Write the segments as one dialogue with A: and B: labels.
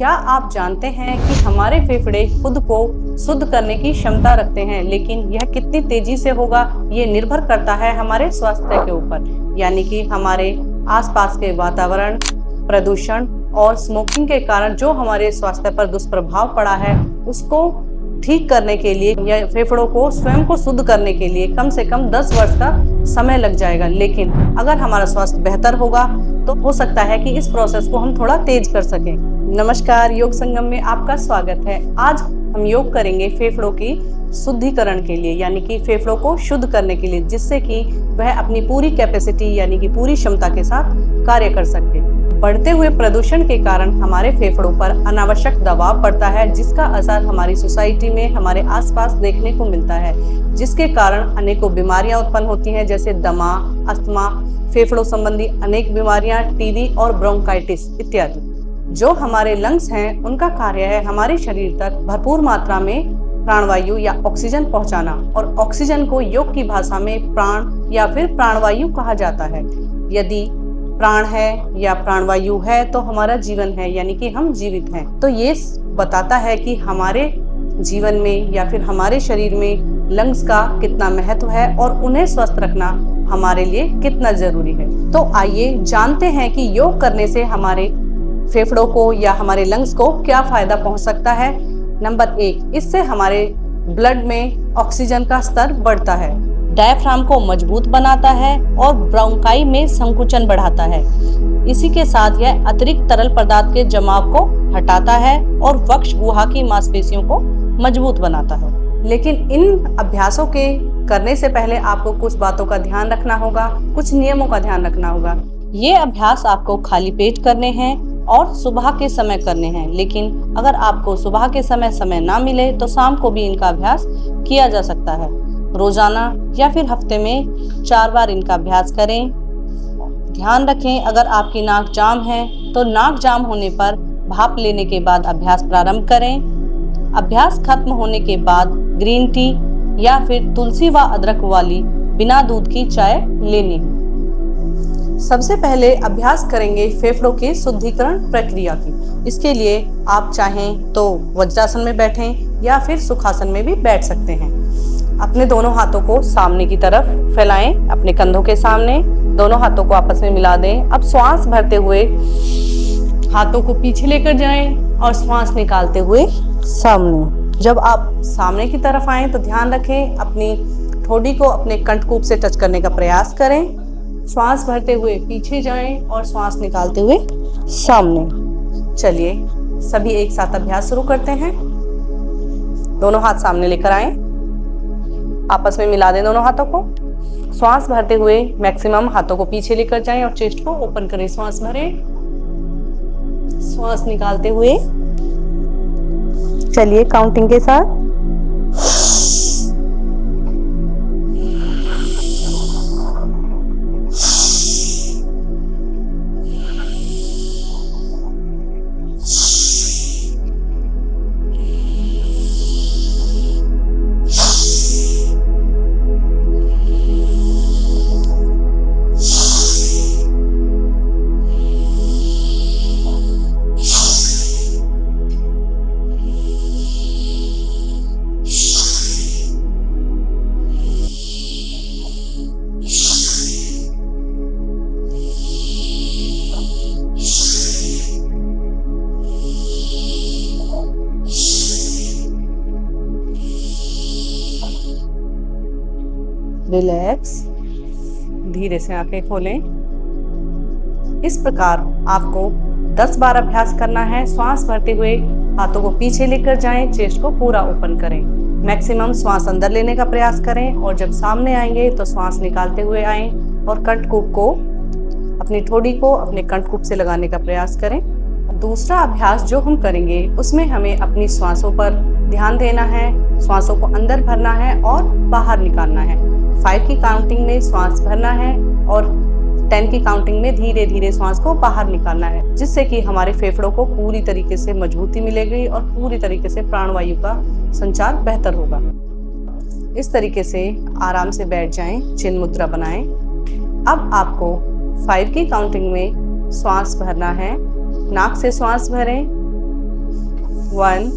A: क्या आप जानते हैं कि हमारे फेफड़े खुद को शुद्ध करने की क्षमता रखते हैं, लेकिन यह कितनी तेजी से होगा ये निर्भर करता है हमारे स्वास्थ्य के ऊपर। यानी कि हमारे आसपास के वातावरण, प्रदूषण और स्मोकिंग के कारण जो हमारे स्वास्थ्य पर दुष्प्रभाव पड़ा है उसको ठीक करने के लिए या फेफड़ों को स्वयं को शुद्ध करने के लिए कम से कम 10 वर्ष का समय लग जाएगा। लेकिन अगर हमारा स्वास्थ्य बेहतर होगा तो हो सकता है कि इस प्रोसेस को हम थोड़ा तेज कर सकें। नमस्कार, योग संगम में आपका स्वागत है। आज हम योग करेंगे फेफड़ों की शुद्धिकरण के लिए, यानी कि फेफड़ों को शुद्ध करने के लिए, जिससे कि वह अपनी पूरी कैपेसिटी यानी कि पूरी क्षमता के साथ कार्य कर सके। बढ़ते हुए प्रदूषण के कारण हमारे फेफड़ों पर अनावश्यक दबाव पड़ता है, जिसका असर हमारी सोसाइटी में हमारे आसपास देखने को मिलता है, जिसके कारण अनेकों बीमारियां उत्पन्न होती हैं, जैसे दमा, अस्थमा, फेफड़ों संबंधी अनेक बीमारियां, टीबी और ब्रोंकाइटिस इत्यादि। जो हमारे लंग्स हैं उनका कार्य है हमारे शरीर तक भरपूर मात्रा में प्राणवायु या ऑक्सीजन पहुंचाना, और ऑक्सीजन को योग की भाषा में प्राण या फिर प्राणवायु कहा जाता है। यदि प्राण है या प्राणवायु है तो हमारा जीवन है, यानी कि हम जीवित हैं। तो ये बताता है कि हमारे जीवन में या फिर हमारे शरीर में लंग्स का कितना महत्व है और उन्हें स्वस्थ रखना हमारे लिए कितना जरूरी है। तो आइए जानते हैं कि योग करने से हमारे फेफड़ों को या हमारे लंग्स को क्या फायदा पहुंच सकता है। नंबर 1, इससे हमारे ब्लड में ऑक्सीजन का स्तर बढ़ता है, डायफ्राम को मजबूत बनाता है और ब्रोंकाई में संकुचन बढ़ाता है। इसी के साथ यह अतिरिक्त तरल पदार्थ के जमाव को हटाता है और वक्ष गुहा की मांसपेशियों को मजबूत बनाता है। लेकिन इन अभ्यासों के करने से पहले आपको कुछ बातों का ध्यान रखना होगा, कुछ नियमों का ध्यान रखना होगा। ये अभ्यास आपको खाली पेट करने हैं और सुबह के समय करने हैं, लेकिन अगर आपको सुबह के समय ना मिले तो शाम को भी इनका अभ्यास किया जा सकता है। रोजाना या फिर हफ्ते में 4 बार इनका अभ्यास करें। ध्यान रखें, अगर आपकी नाक जाम है तो नाक जाम होने पर भाप लेने के बाद अभ्यास प्रारंभ करें। अभ्यास खत्म होने के बाद ग्रीन टी या फिर तुलसी व अदरक वाली बिना दूध की चाय लेनी है। सबसे पहले अभ्यास करेंगे फेफड़ों की शुद्धिकरण प्रक्रिया की। इसके लिए आप चाहें तो वज्रासन में बैठें या फिर सुखासन में भी बैठ सकते हैं। अपने दोनों हाथों को सामने की तरफ फैलाएं, अपने कंधों के सामने दोनों हाथों को आपस में मिला दें। अब श्वास भरते हुए हाथों को पीछे लेकर जाएं और श्वास निकालते हुए सामने। जब आप सामने की तरफ आएं तो ध्यान रखें, अपनी ठोड़ी को अपने कंठकूप से टच करने का प्रयास करें। श्वास भरते हुए पीछे जाएं और श्वास निकालते हुए सामने। चलिए सभी एक साथ अभ्यास शुरू करते हैं। दोनों हाथ सामने लेकर आएं, आपस में मिला दें दोनों हाथों को। श्वास भरते हुए मैक्सिमम हाथों को पीछे लेकर जाएं और चेस्ट को ओपन करें। श्वास भरें, श्वास निकालते हुए चलिए काउंटिंग के साथ। रिलैक्स, धीरे से आंखें खोलें। इस प्रकार आपको 10 बार अभ्यास करना है। श्वास भरते हुए हाथों को पीछे लेकर जाएं, चेस्ट को पूरा ओपन करें। मैक्सिमम श्वास अंदर लेने का प्रयास करें और जब सामने आएंगे तो श्वास निकालते हुए आएं और कंठकूप को, अपनी ठोड़ी को अपने कंठकूप से लगाने का प्रयास करें। दूसरा अभ्यास जो हम करेंगे उसमें हमें अपनी श्वासों पर ध्यान देना है। श्वासों को अंदर भरना है और बाहर निकालना है। 5 की काउंटिंग में श्वास भरना है और 10 की काउंटिंग में धीरे धीरे श्वास को बाहर निकालना है, जिससे कि हमारे फेफड़ों को पूरी तरीके से मजबूती मिलेगी और पूरी तरीके से प्राणवायु का संचार बेहतर होगा। इस तरीके से आराम से बैठ जाएं, चिन्ह मुद्रा बनाएं। अब आपको 5 की काउंटिंग में श्वास भरना है। नाक से श्वास भरें, 1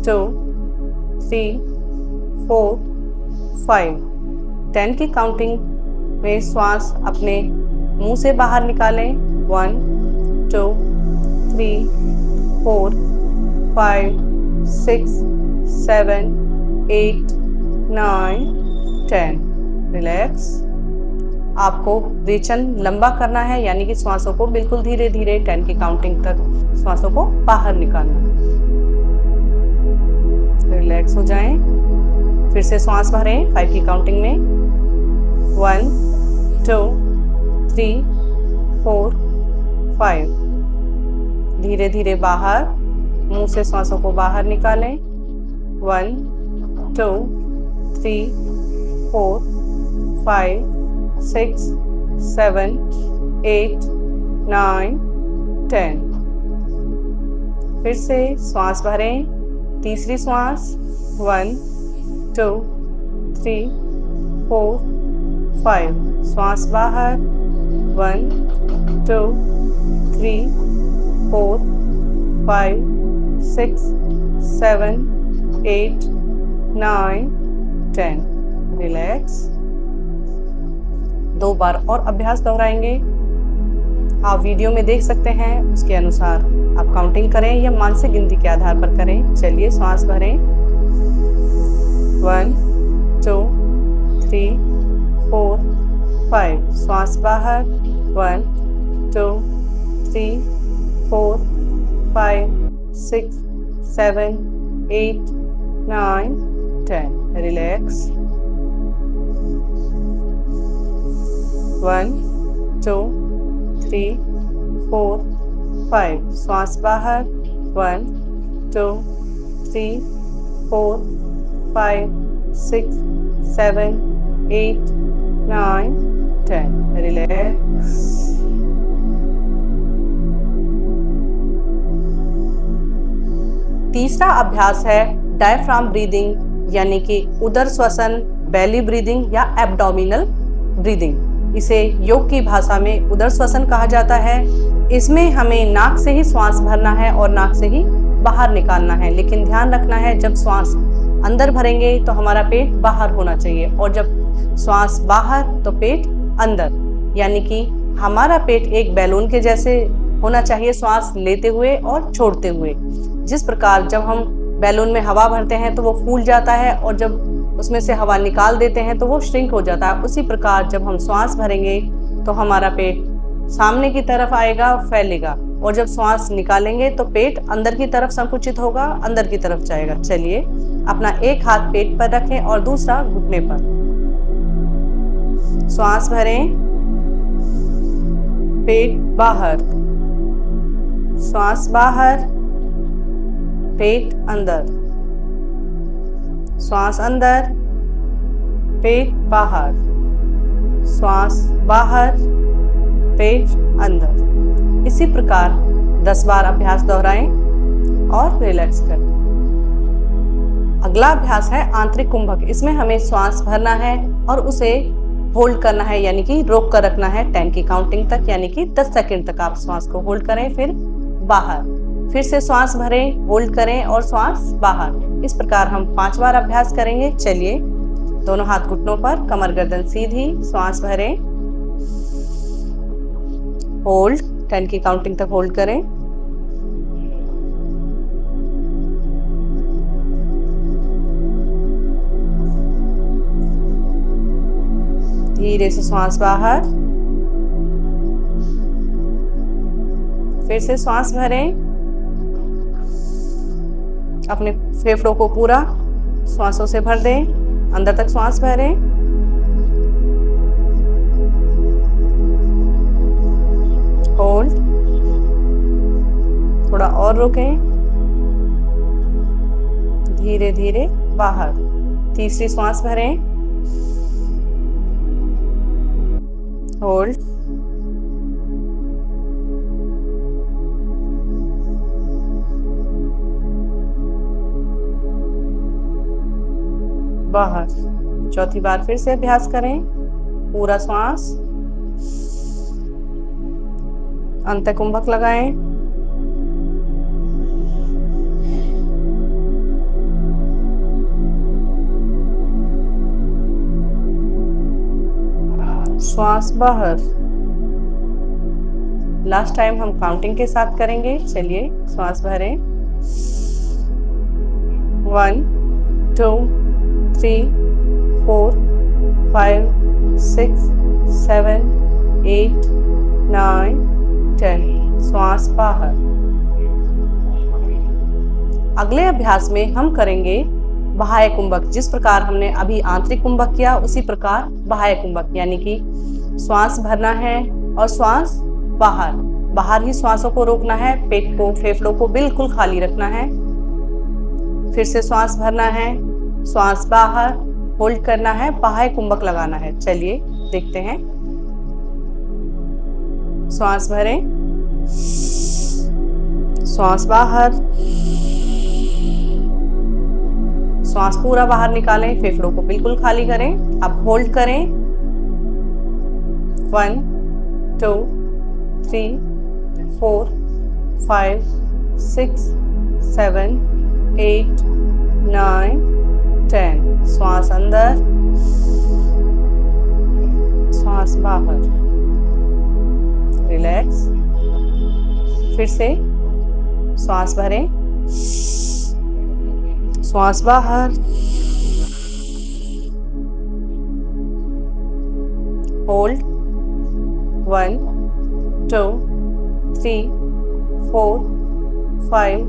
A: 2 3 4 5। 10 की काउंटिंग में श्वास अपने मुंह से बाहर निकालें। 1 2 3 4 5 6 7 8 9 10। रिलैक्स। आपको रेचन लंबा करना है, यानी कि श्वासों को बिल्कुल धीरे धीरे 10 की काउंटिंग तक श्वासों को बाहर निकालना है। रिलैक्स हो जाएं। फिर से श्वास भरें 5 की काउंटिंग में। 1 2 3 4 5। धीरे धीरे बाहर मुंह से श्वासों को बाहर निकालें। 1 2 3 4 5 6 7 8 9 10। फिर से श्वास भरें। तीसरी श्वास। 1 2 3 4 5। श्वास बाहर। 1 2 3 4 5 6 7 8 9 10। रिलैक्स। 2 बार और अभ्यास दोहराएंगे। आप वीडियो में देख सकते हैं, उसके अनुसार आप काउंटिंग करें या मानसिक गिनती के आधार पर करें। चलिए श्वास भरें। 1 2 3 4 5। श्वास बाहर। 1 2 3 4 5 6 7 8 9 10। रिलैक्स। 1 2 3 4 5। श्वास बाहर। 1 2 3 4 5 6 7 8 9 10। रिलैक्स। तीसरा अभ्यास है डायफ्राम ब्रीदिंग, यानी कि उदर श्वसन, बेली ब्रीदिंग या एब्डोमिनल ब्रीदिंग। इसे योग की भाषा में उदर श्वसन कहा जाता है। इसमें हमें नाक से ही श्वास भरना है और नाक से ही बाहर निकालना है, लेकिन ध्यान रखना है जब श्वास अंदर भरेंगे तो हमारा पेट बाहर होना चाहिए, और जब श्वास बाहर तो पेट अंदर, यानी कि हमारा पेट एक बैलून के जैसे होना चाहिए श्वास लेते हुए और छोड़ते हुए। जिस प्रकार जब हम बैलून में हवा भरते हैं तो वो फूल जाता है, और जब उसमें से हवा निकाल देते हैं तो वो श्रिंक हो जाता है। उसी प्रकार जब हम श्वास भरेंगे तो हमारा पेट सामने की तरफ आएगा, फैलेगा, और जब श्वास निकालेंगे तो पेट अंदर की तरफ संकुचित होगा, अंदर की तरफ जाएगा। चलिए अपना एक हाथ पेट पर रखें और दूसरा घुटने पर। श्वास भरें, पेट बाहर, श्वास बाहर, पेट अंदर, श्वास अंदर, पेट बाहर, श्वास बाहर, पेट अंदर। इसी प्रकार 10 बार अभ्यास दोहराएं और रिलैक्स करें। अगला अभ्यास है आंतरिक कुंभक। इसमें हमें श्वास भरना है और उसे होल्ड करना है, यानी कि रोक कर रखना है 10 की काउंटिंग तक, यानी कि 10 सेकंड तक आप श्वास को होल्ड करें, फिर बाहर, फिर से श्वास भरें, होल्ड करें और श्वास बाहर। इस प्रकार हम 5 बार अभ्यास करेंगे। चलिए दोनों हाथ घुटनों पर, कमर गर्दन सीधी, श्वास भरें, होल्ड, 10 की काउंटिंग तक होल्ड करें, धीरे से श्वास बाहर, फिर से श्वास भरें, अपने फेफड़ों को पूरा श्वासों से भर दें, अंदर तक श्वास भरें, होल्ड, थोड़ा और रोकें, धीरे धीरे बाहर, तीसरी श्वास भरें, होल्ड, बाहर। चौथी बार फिर से अभ्यास करें, पूरा श्वास, अंत कुंभक लगाएं, श्वास बाहर। लास्ट टाइम हम काउंटिंग के साथ करेंगे। चलिए, श्वास भरें। 1 2 3 4 5 6 7 8 9 10। श्वास बाहर। अगले अभ्यास में हम करेंगे बाह्य कुंभक। जिस प्रकार हमने अभी आंतरिक कुंभक किया, उसी प्रकार बाह्य कुंभक, यानी कि श्वास भरना है और श्वास बाहर। बाहर ही श्वासों को रोकना है, पेट को, फेफड़ों को बिल्कुल खाली रखना है। फिर से श्वास भरना है, श्वास बाहर, होल्ड करना है, बाह्य कुंभक लगाना है। चलिए देखते हैं। श्वास भरें, श्वास बाहर, श्वास पूरा बाहर निकालें, फेफड़ों को बिल्कुल खाली करें। अब होल्ड करें। 1 2 3 4 5 6 7 8 9 10। श्वास अंदर, श्वास बाहर। रिलैक्स। फिर से श्वास भरें, श्वास बाहर, होल्ड। 1 2 3 4 5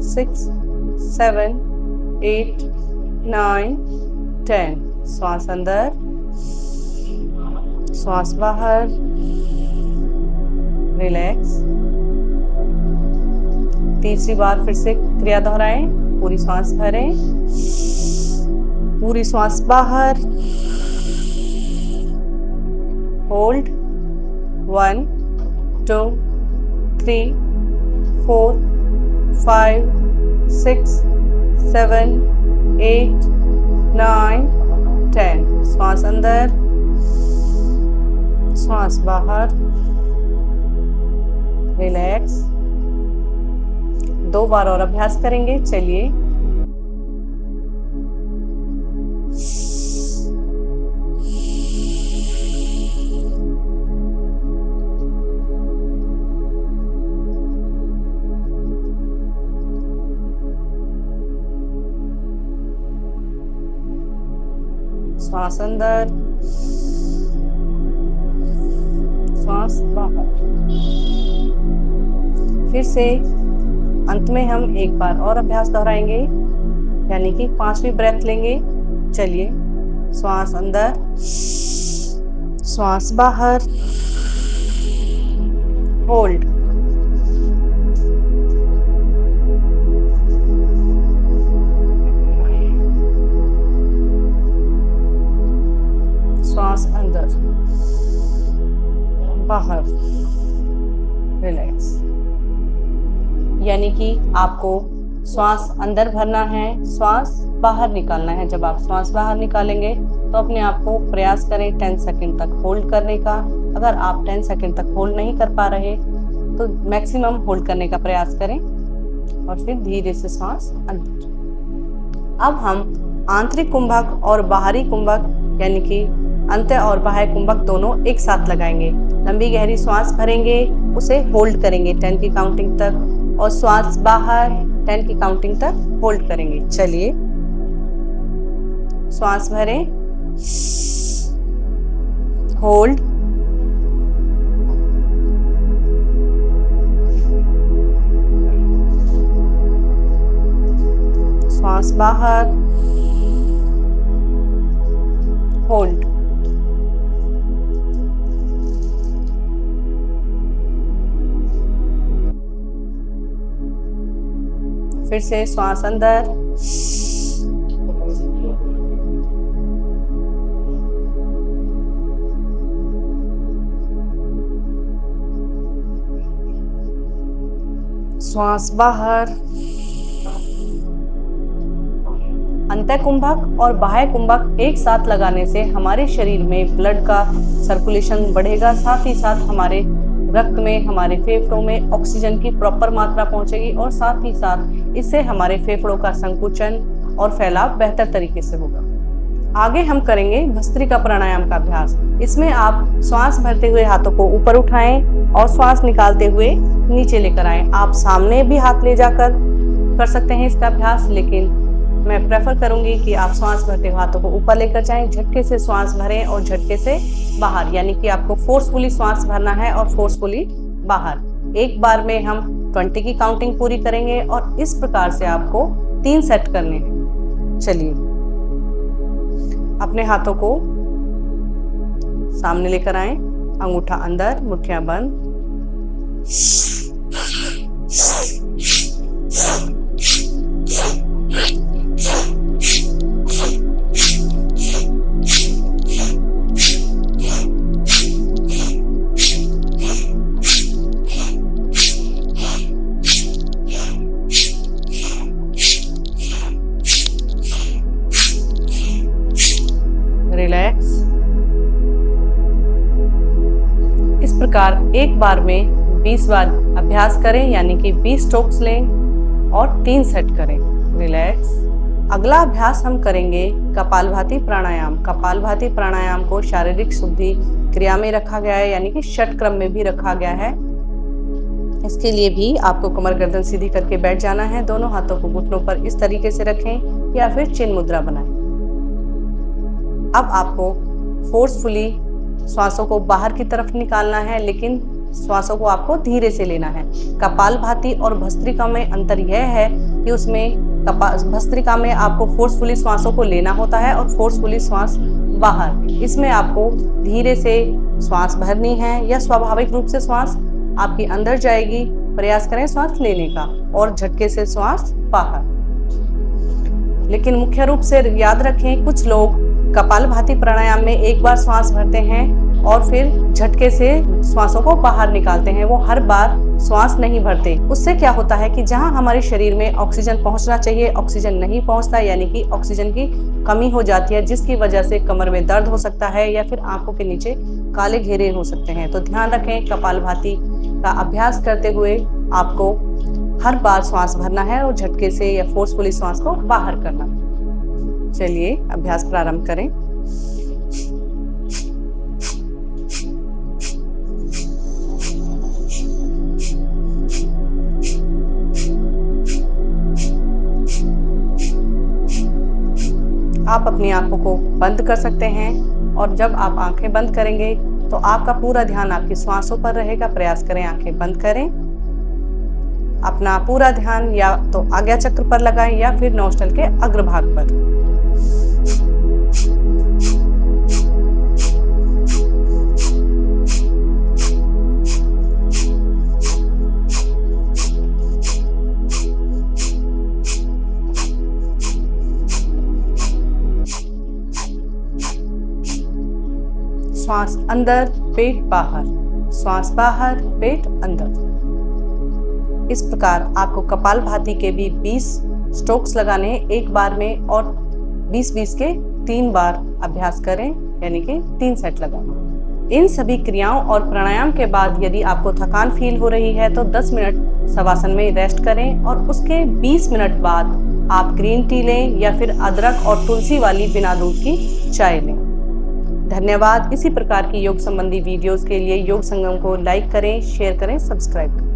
A: 6 7 8 9 10। श्वास अंदर, श्वास बाहर। रिलैक्स। तीसरी बार फिर से क्रिया दोहराएं। पूरी श्वास भरें, पूरी श्वास बाहर, होल्ड। 1 2 3 4 5 6 7 8 9 10। श्वास अंदर, श्वास बाहर। रिलैक्स। 2 बार और अभ्यास करेंगे। चलिए, श्वास अंदर, श्वास बाहर। फिर से अंत में हम एक बार और अभ्यास दोहराएंगे, यानी कि 5वीं ब्रेथ लेंगे। चलिए, श्वास अंदर, श्वास बाहर, होल्ड। श्वास अंदर, बाहर। रिलैक्स। यानी कि आपको श्वास अंदर भरना है, श्वास बाहर निकालना है। जब आप श्वास बाहर निकालेंगे तो अपने आप को प्रयास करें 10 सेकंड तक होल्ड करने का। अगर आप 10 सेकंड तक होल्ड नहीं कर पा रहे तो मैक्सिमम होल्ड करने का प्रयास करें और फिर धीरे से श्वास अंदर। अब हम आंतरिक कुंभक और बाहरी कुंभक, यानी कि अंत्य और बाह्य कुंभक दोनों एक साथ लगाएंगे। लंबी गहरी श्वास भरेंगे, उसे होल्ड करेंगे 10 की काउंटिंग तक, और श्वास बाहर 10 की काउंटिंग तक होल्ड करेंगे। चलिए, श्वास भरें, होल्ड, श्वास बाहर, होल्ड। फिर से श्वास अंदर, श्वास बाहर। अंतः कुंभक और बाह्य कुंभक एक साथ लगाने से हमारे शरीर में ब्लड का सर्कुलेशन बढ़ेगा, साथ ही साथ हमारे रक्त में, हमारे फेफड़ों में ऑक्सीजन की प्रॉपर मात्रा पहुंचेगी, और साथ ही साथ इससे हमारे फेफड़ों का संकुचन और फैलाव बेहतर तरीके से होगा। आगे हम करेंगे भस्त्रिका प्राणायाम का अभ्यास। इसमें आप श्वास भरते हुए हाथों को ऊपर उठाएं और श्वास निकालते हुए नीचे लेकर आएं। आप सामने भी हाथ ले जाकर कर सकते हैं इसका अभ्यास, लेकिन मैं प्रेफर करूंगी कि आप श्वास भरते हुए हाथों को ऊपर लेकर जाएं। झटके से श्वास भरें और झटके से बाहर, यानी कि आपको फोर्सफुली श्वास भरना है और फोर्सफुली बाहर। एक बार में हम 20 की काउंटिंग पूरी करेंगे और इस प्रकार से आपको 3 सेट करने हैं। चलिए, अपने हाथों को सामने लेकर आएं, अंगूठा अंदर, मुट्ठियां बंद। रिलैक्स। इस प्रकार एक बार में 20 बार अभ्यास करें, यानी कि 20 स्ट्रोक्स लें और 3 सेट करें। रिलैक्स। अगला अभ्यास हम करेंगे कपालभाति प्राणायाम। कपालभाति प्राणायाम को शारीरिक शुद्धि क्रिया में रखा गया है, यानी कि षट क्रम में भी रखा गया है। इसके लिए भी आपको कमर गर्दन सीधी करके बैठ जाना है। दोनों हाथों को घुटनों पर इस तरीके से रखें या फिर चिन्ह मुद्रा बनाएं। अब आपको फोर्सफुली श्वासों को बाहर की तरफ निकालना है, लेकिन श्वासों को आपको धीरे से लेना है। कपालभाति और भस्त्रिका में अंतर यह है कि उसमें भस्त्रिका में आपको फोर्सफुली श्वासों को लेना होता है और फोर्सफुली श्वास बाहर। इसमें आपको धीरे से श्वास भरनी है या स्वाभाविक रूप से श्वास आपकी अंदर जाएगी। प्रयास करें श्वास लेने का और झटके से श्वास बाहर। लेकिन मुख्य रूप से याद रखें, कुछ लोग कपालभाति प्राणायाम में एक बार श्वास भरते हैं और फिर झटके से श्वासों को बाहर निकालते हैं। वो हर बार श्वास नहीं भरते। उससे क्या होता है कि जहां हमारे शरीर में ऑक्सीजन पहुंचना चाहिए, ऑक्सीजन नहीं पहुंचता, यानी कि ऑक्सीजन की कमी हो जाती है, जिसकी वजह से कमर में दर्द हो सकता है या फिर आंखों के नीचे काले घेरे हो सकते हैं। तो ध्यान रखें, कपालभाति का अभ्यास करते हुए आपको हर बार श्वास भरना है और झटके से या फोर्सफुली श्वास को बाहर करना। चलिए अभ्यास प्रारंभ करें। आप अपनी आंखों को बंद कर सकते हैं और जब आप आंखें बंद करेंगे तो आपका पूरा ध्यान आपकी श्वासों पर रहेगा। प्रयास करें आंखें बंद करें। अपना पूरा ध्यान या तो आज्ञा चक्र पर लगाएं या फिर नौस्टल के अग्रभाग पर। श्वास अंदर, पेट बाहर, श्वास बाहर, पेट अंदर। इस प्रकार आपको कपालभाति के भी 20 स्ट्रोक्स लगाने हैं एक बार में और 20-20 के 3 बार अभ्यास करें, यानी कि 3 सेट लगाना। इन सभी क्रियाओं और प्राणायाम के बाद यदि आपको थकान फील हो रही है तो 10 मिनट शवासन में रेस्ट करें और उसके 20 मिनट बाद आप ग्रीन टी लें या फिर अदरक और तुलसी वाली बिना दूध की चाय लें। धन्यवाद। इसी प्रकार की योग संबंधी वीडियोस के लिए योग संगम को लाइक करें, शेयर करें, सब्सक्राइब करें।